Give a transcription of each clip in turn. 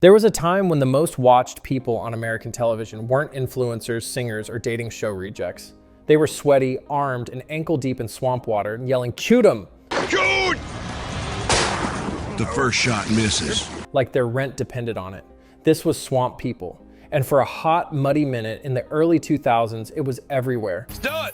There was a time when the most watched people on American television weren't influencers, singers, or dating show rejects. They were sweaty, armed, and ankle-deep in swamp water, and yelling, "Choot 'em!" Shoot! The first shot misses. Like their rent depended on it. This was swamp people. And for a hot, muddy minute in the early 2000s, it was everywhere. Let's do it!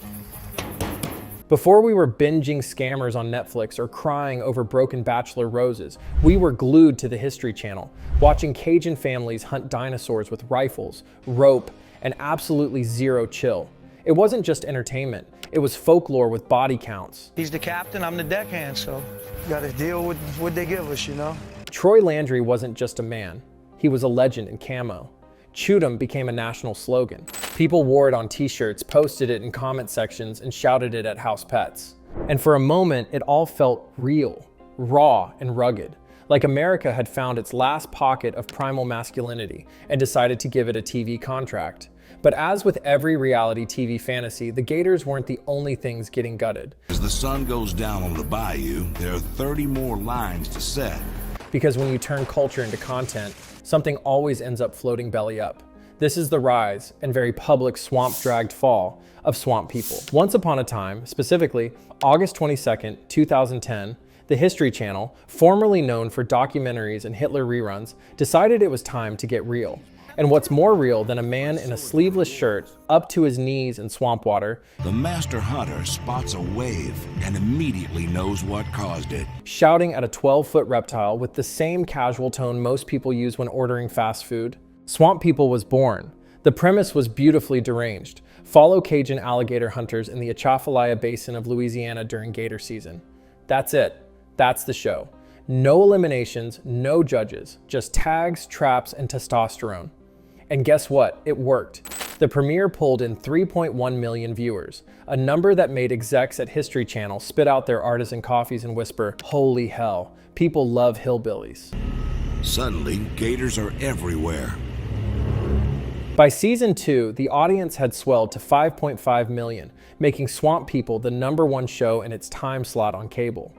Before we were binging scammers on Netflix or crying over broken bachelor roses, we were glued to the History Channel, watching Cajun families hunt dinosaurs with rifles, rope, and absolutely zero chill. It wasn't just entertainment, it was folklore with body counts. He's the captain, I'm the deckhand, so you gotta deal with what they give us, you know? Troy Landry wasn't just a man, he was a legend in camo. Choot 'em became a national slogan. People wore it on t-shirts, posted it in comment sections, and shouted it at house pets. And for a moment, it all felt real, raw, and rugged. Like America had found its last pocket of primal masculinity and decided to give it a TV contract. But as with every reality TV fantasy, the Gators weren't the only things getting gutted. As the sun goes down on the bayou, there are 30 more lines to set. Because when you turn culture into content, something always ends up floating belly up. This is the rise, and very public swamp-dragged fall, of swamp people. Once upon a time, specifically August 22nd, 2010, the History Channel, formerly known for documentaries and Hitler reruns, decided it was time to get real. And what's more real than a man in a sleeveless shirt up to his knees in swamp water? The master hunter spots a wave and immediately knows what caused it. Shouting at a 12-foot reptile with the same casual tone most people use when ordering fast food. Swamp People was born. The premise was beautifully deranged. Follow Cajun alligator hunters in the Atchafalaya Basin of Louisiana during gator season. That's it. That's the show. No eliminations, no judges, just tags, traps, and testosterone. And guess what? It worked. The premiere pulled in 3.1 million viewers, a number that made execs at History Channel spit out their artisan coffees and whisper, "Holy hell, people love hillbillies." Suddenly, gators are everywhere. By season 2, the audience had swelled to 5.5 million, making Swamp People the #1 show in its time slot on cable.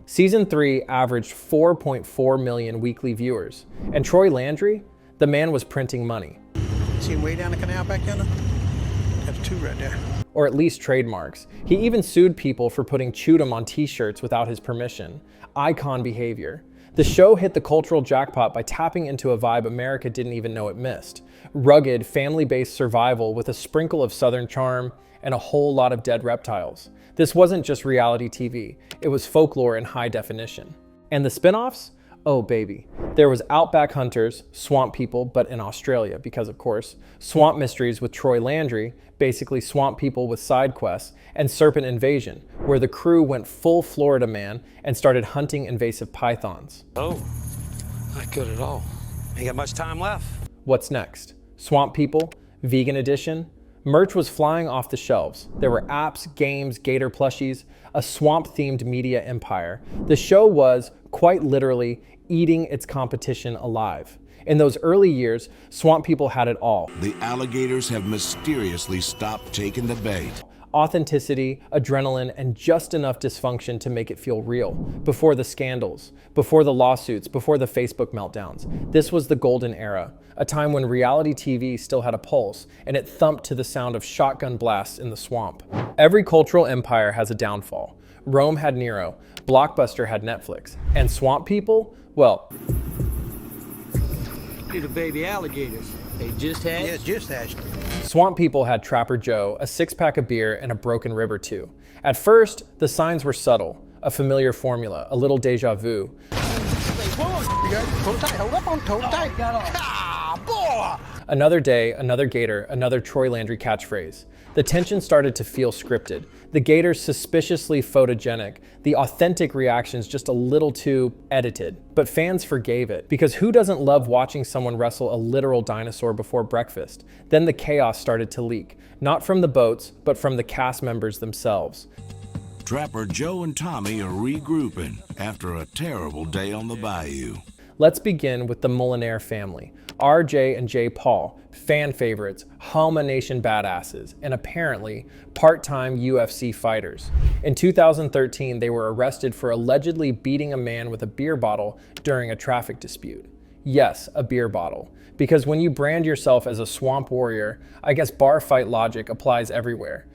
Season 3 averaged 4.4 million weekly viewers, and Troy Landry, the man was printing money. See him way down the canal back there? That's 2 right there. Or at least trademarks. He even sued people for putting Choot 'em on t-shirts without his permission. Icon behavior. The show hit the cultural jackpot by tapping into a vibe America didn't even know it missed. Rugged, family-based survival with a sprinkle of Southern charm and a whole lot of dead reptiles. This wasn't just reality TV, it was folklore in high definition. And the spin-offs? Oh baby. There was Outback Hunters, Swamp People, but in Australia, because of course, Swamp Mysteries with Troy Landry, basically Swamp People with side quests, and Serpent Invasion, where the crew went full Florida man and started hunting invasive pythons. Oh, not good at all. Ain't got much time left. What's next? Swamp People? Vegan edition? Merch was flying off the shelves. There were apps, games, gator plushies, a swamp-themed media empire. The show was, quite literally, eating its competition alive. In those early years, Swamp People had it all. The alligators have mysteriously stopped taking the bait. Authenticity, adrenaline, and just enough dysfunction to make it feel real. Before the scandals, before the lawsuits, before the Facebook meltdowns. This was the golden era, a time when reality TV still had a pulse, and it thumped to the sound of shotgun blasts in the swamp. Every cultural empire has a downfall. Rome had Nero, Blockbuster had Netflix, and Swamp People, well... Little baby alligators. They just hatched? Yeah, just hatched. Swamp People had Trapper Joe, a 6-pack of beer, and a broken rib or two. At first, the signs were subtle, a familiar formula, a little deja vu. You got it? Hold tight, hold up on, hold tight. Ah, boy! Another day, another gator, another Troy Landry catchphrase. The tension started to feel scripted. The gators suspiciously photogenic, the authentic reactions just a little too edited. But fans forgave it, because who doesn't love watching someone wrestle a literal dinosaur before breakfast? Then the chaos started to leak, not from the boats, but from the cast members themselves. Trapper Joe and Tommy are regrouping after a terrible day on the bayou. Let's begin with the Molinaire family. RJ and J. Paul, fan favorites, Homa Nation badasses, and apparently part-time UFC fighters. In 2013, they were arrested for allegedly beating a man with a beer bottle during a traffic dispute. Yes, a beer bottle. Because when you brand yourself as a swamp warrior, I guess bar fight logic applies everywhere.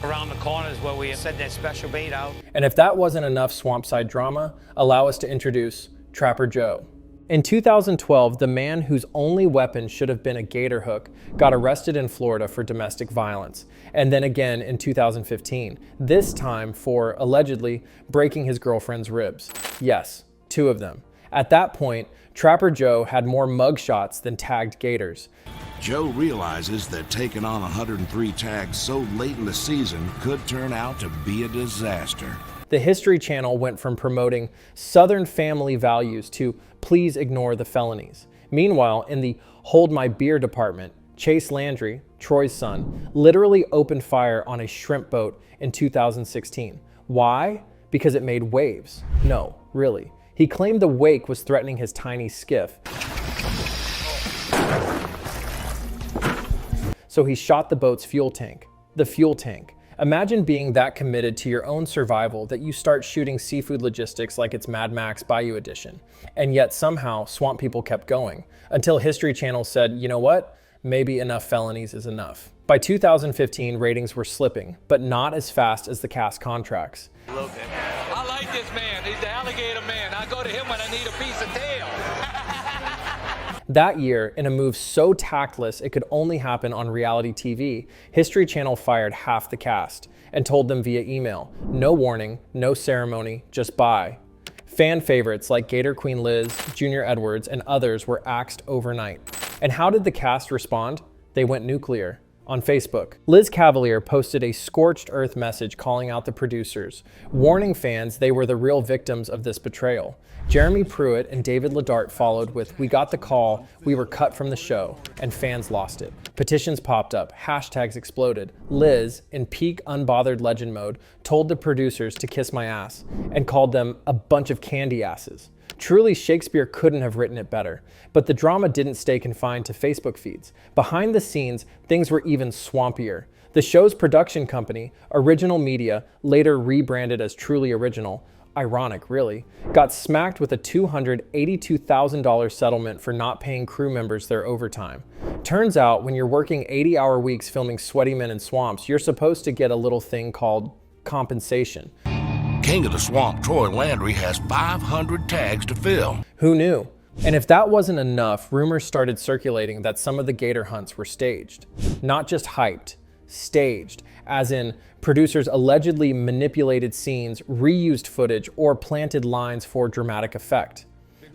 Around the corner is where we set that special bait out. And if that wasn't enough swampside drama, allow us to introduce Trapper Joe. In 2012, the man whose only weapon should have been a gator hook got arrested in Florida for domestic violence, and then again in 2015, this time for allegedly breaking his girlfriend's ribs. Yes, 2 of them. At that point, Trapper Joe had more mugshots than tagged gators. Joe realizes that taking on 103 tags so late in the season could turn out to be a disaster. The History Channel went from promoting Southern family values to please ignore the felonies. Meanwhile, in the Hold My Beer department, Chase Landry, Troy's son, literally opened fire on a shrimp boat in 2016. Why? Because it made waves. No, really. He claimed the wake was threatening his tiny skiff. So he shot the boat's fuel tank. The fuel tank. Imagine being that committed to your own survival that you start shooting seafood logistics like it's Mad Max Bayou Edition. And yet somehow swamp people kept going until History Channel said, you know what? Maybe enough felonies is enough. By 2015, ratings were slipping, but not as fast as the cast contracts. I like this man. He's the alligator man. I go to him when I need a piece of tail. That year, in a move so tactless it could only happen on reality TV, History Channel fired half the cast and told them via email, no warning, no ceremony, just bye. Fan favorites like Gator Queen Liz, Junior Edwards, and others were axed overnight. And how did the cast respond? They went nuclear. On Facebook, Liz Cavalier posted a scorched earth message calling out the producers, warning fans they were the real victims of this betrayal. Jeremy Pruitt and David Ledart followed with, we got the call, we were cut from the show, and fans lost it. Petitions popped up, hashtags exploded. Liz, in peak unbothered legend mode, told the producers to kiss my ass and called them a bunch of candy asses. Truly, Shakespeare couldn't have written it better. But the drama didn't stay confined to Facebook feeds. Behind the scenes, things were even swampier. The show's production company, Original Media, later rebranded as Truly Original, ironic really, got smacked with a $282,000 settlement for not paying crew members their overtime. Turns out, when you're working 80-hour weeks filming sweaty men in swamps, you're supposed to get a little thing called compensation. King of the Swamp, Troy Landry, has 500 tags to fill. Who knew? And if that wasn't enough, rumors started circulating that some of the gator hunts were staged. Not just hyped, staged, as in producers allegedly manipulated scenes, reused footage, or planted lines for dramatic effect.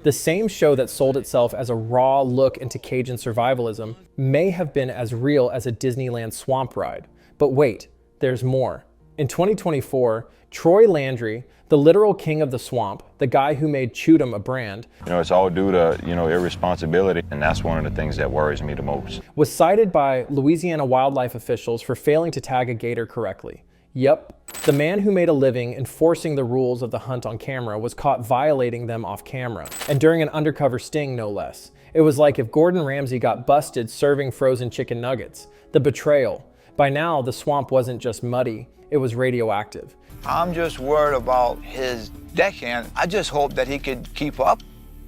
The same show that sold itself as a raw look into Cajun survivalism may have been as real as a Disneyland swamp ride. But wait, there's more. In 2024, Troy Landry, the literal king of the swamp, the guy who made Choot Em a brand, it's all due to, irresponsibility, and that's one of the things that worries me the most. was cited by Louisiana wildlife officials for failing to tag a gator correctly. Yep, the man who made a living enforcing the rules of the hunt on camera was caught violating them off camera, and during an undercover sting, no less. It was like if Gordon Ramsay got busted serving frozen chicken nuggets. The betrayal. By now, the swamp wasn't just muddy, it was radioactive. I'm just worried about his deckhand. I just hope that he could keep up.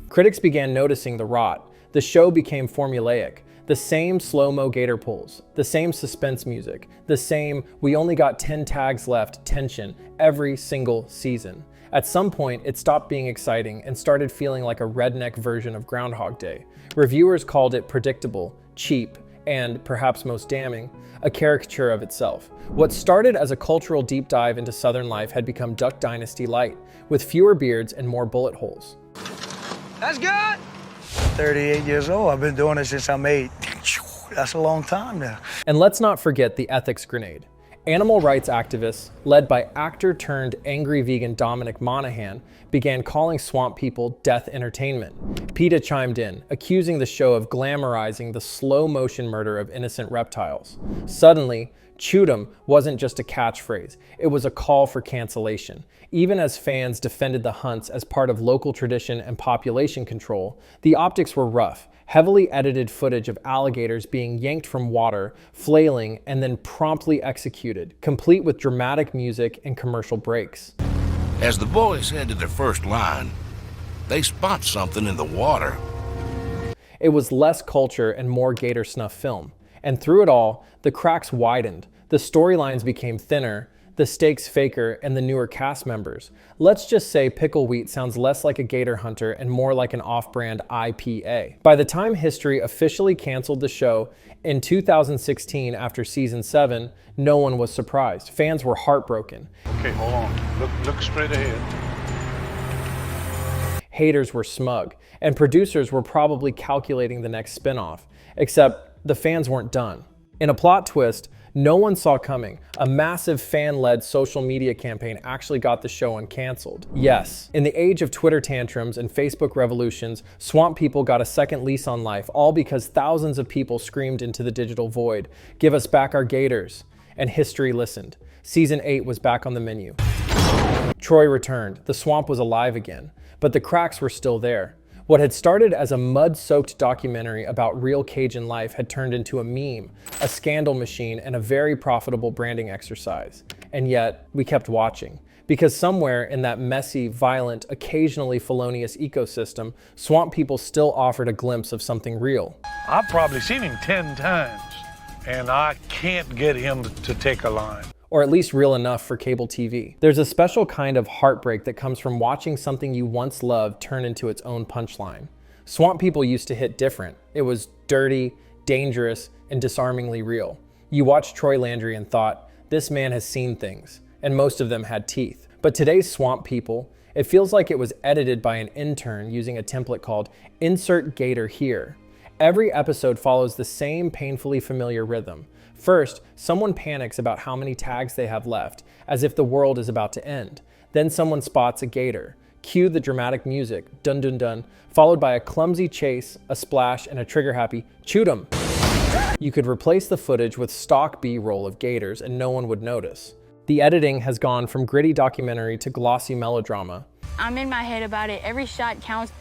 Critics began noticing the rot. The show became formulaic. The same slow-mo gator pulls, the same suspense music, the same we only got 10 tags left tension every single season. At some point, it stopped being exciting and started feeling like a redneck version of Groundhog Day. Reviewers called it predictable, cheap, and, perhaps most damning, a caricature of itself. What started as a cultural deep dive into Southern life had become Duck Dynasty light, with fewer beards and more bullet holes. That's good. 38 years old. I've been doing it since I'm 8. That's a long time now. And let's not forget the ethics grenade. Animal rights activists, led by actor-turned-angry vegan Dominic Monaghan, began calling swamp people death entertainment. PETA chimed in, accusing the show of glamorizing the slow-motion murder of innocent reptiles. Suddenly, Choot Em wasn't just a catchphrase, it was a call for cancellation. Even as fans defended the hunts as part of local tradition and population control, the optics were rough. Heavily edited footage of alligators being yanked from water, flailing, and then promptly executed, complete with dramatic music and commercial breaks. As the boys head to their first line, they spot something in the water. It was less culture and more gator snuff film. And through it all, the cracks widened, the storylines became thinner, the stakes faker, and the newer cast members. Let's just say Pickle Wheat sounds less like a gator hunter and more like an off-brand IPA. By the time History officially canceled the show in 2016 after season 7, no one was surprised. Fans were heartbroken. Okay, hold on. Look straight ahead. Haters were smug, and producers were probably calculating the next spin-off, except the fans weren't done. In a plot twist no one saw coming, a massive fan-led social media campaign actually got the show uncanceled. Yes, in the age of Twitter tantrums and Facebook revolutions, Swamp People got a second lease on life, all because thousands of people screamed into the digital void, "Give us back our gators." And history listened. Season 8 was back on the menu. Troy returned, the swamp was alive again, but the cracks were still there. What had started as a mud-soaked documentary about real Cajun life had turned into a meme, a scandal machine, and a very profitable branding exercise. And yet, we kept watching. Because somewhere in that messy, violent, occasionally felonious ecosystem, Swamp People still offered a glimpse of something real. I've probably seen him 10 times, and I can't get him to take a line. Or at least real enough for cable TV. There's a special kind of heartbreak that comes from watching something you once loved turn into its own punchline. Swamp People used to hit different. It was dirty, dangerous, and disarmingly real. You watched Troy Landry and thought, this man has seen things, and most of them had teeth. But today's Swamp People, it feels like it was edited by an intern using a template called Insert Gator Here. Every episode follows the same painfully familiar rhythm. First, someone panics about how many tags they have left, as if the world is about to end. Then someone spots a gator. Cue the dramatic music, dun dun dun, followed by a clumsy chase, a splash, and a trigger-happy "Choot Em." You could replace the footage with stock B-roll of gators and no one would notice. The editing has gone from gritty documentary to glossy melodrama. I'm in my head about it. Every shot counts.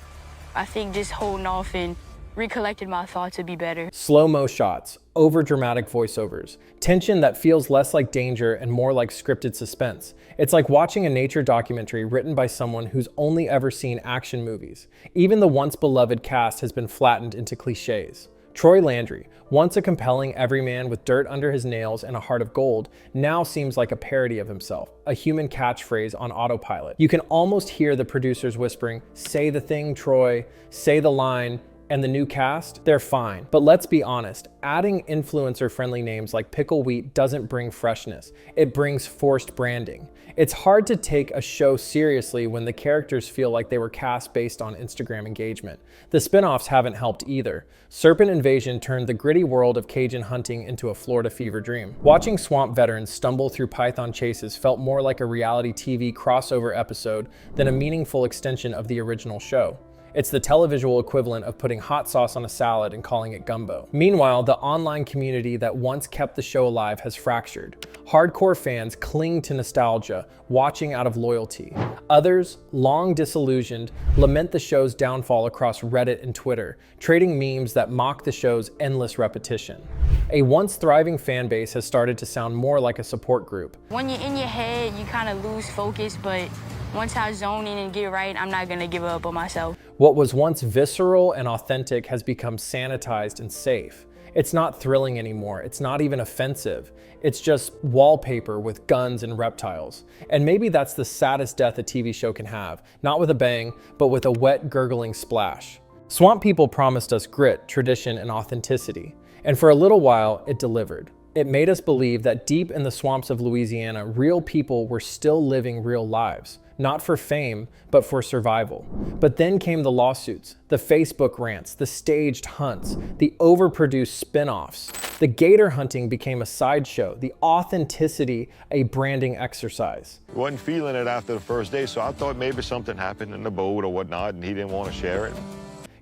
I think just holding off and recollected my thoughts would be better. Slow-mo shots, over-dramatic voiceovers, tension that feels less like danger and more like scripted suspense. It's like watching a nature documentary written by someone who's only ever seen action movies. Even the once-beloved cast has been flattened into cliches. Troy Landry, once a compelling everyman with dirt under his nails and a heart of gold, now seems like a parody of himself, a human catchphrase on autopilot. You can almost hear the producers whispering, "Say the thing, Troy, say the line." And the new cast, they're fine. But let's be honest, adding influencer-friendly names like Pickle Wheat doesn't bring freshness. It brings forced branding. It's hard to take a show seriously when the characters feel like they were cast based on Instagram engagement. The spin-offs haven't helped either. Serpent Invasion turned the gritty world of Cajun hunting into a Florida fever dream. Watching swamp veterans stumble through python chases felt more like a reality TV crossover episode than a meaningful extension of the original show. It's the televisual equivalent of putting hot sauce on a salad and calling it gumbo. Meanwhile, the online community that once kept the show alive has fractured. Hardcore fans cling to nostalgia, watching out of loyalty. Others, long disillusioned, lament the show's downfall across Reddit and Twitter, trading memes that mock the show's endless repetition. A once thriving fan base has started to sound more like a support group. When you're in your head, you kind of lose focus, but once I zone in and get right, I'm not gonna give up on myself. What was once visceral and authentic has become sanitized and safe. It's not thrilling anymore. It's not even offensive. It's just wallpaper with guns and reptiles. And maybe that's the saddest death a TV show can have. Not with a bang, but with a wet, gurgling splash. Swamp People promised us grit, tradition, and authenticity. And for a little while, it delivered. It made us believe that deep in the swamps of Louisiana, real people were still living real lives. Not for fame, but for survival. But then came the lawsuits, the Facebook rants, the staged hunts, the overproduced spin-offs. The gator hunting became a sideshow, the authenticity a branding exercise. Wasn't feeling it after the first day, so I thought maybe something happened in the boat or whatnot, and he didn't want to share it.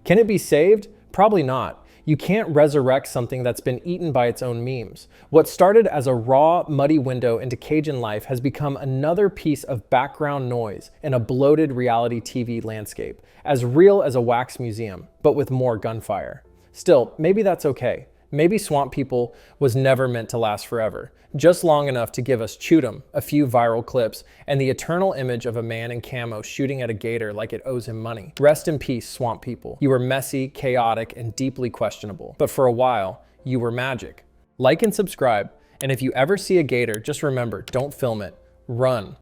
Can it be saved? Probably not. You can't resurrect something that's been eaten by its own memes. What started as a raw, muddy window into Cajun life has become another piece of background noise in a bloated reality TV landscape, as real as a wax museum, but with more gunfire. Still, maybe that's okay. Maybe Swamp People was never meant to last forever, just long enough to give us Choot Em, a few viral clips, and the eternal image of a man in camo shooting at a gator like it owes him money. Rest in peace, Swamp People. You were messy, chaotic, and deeply questionable. But for a while, you were magic. Like and subscribe, and if you ever see a gator, just remember, don't film it, run.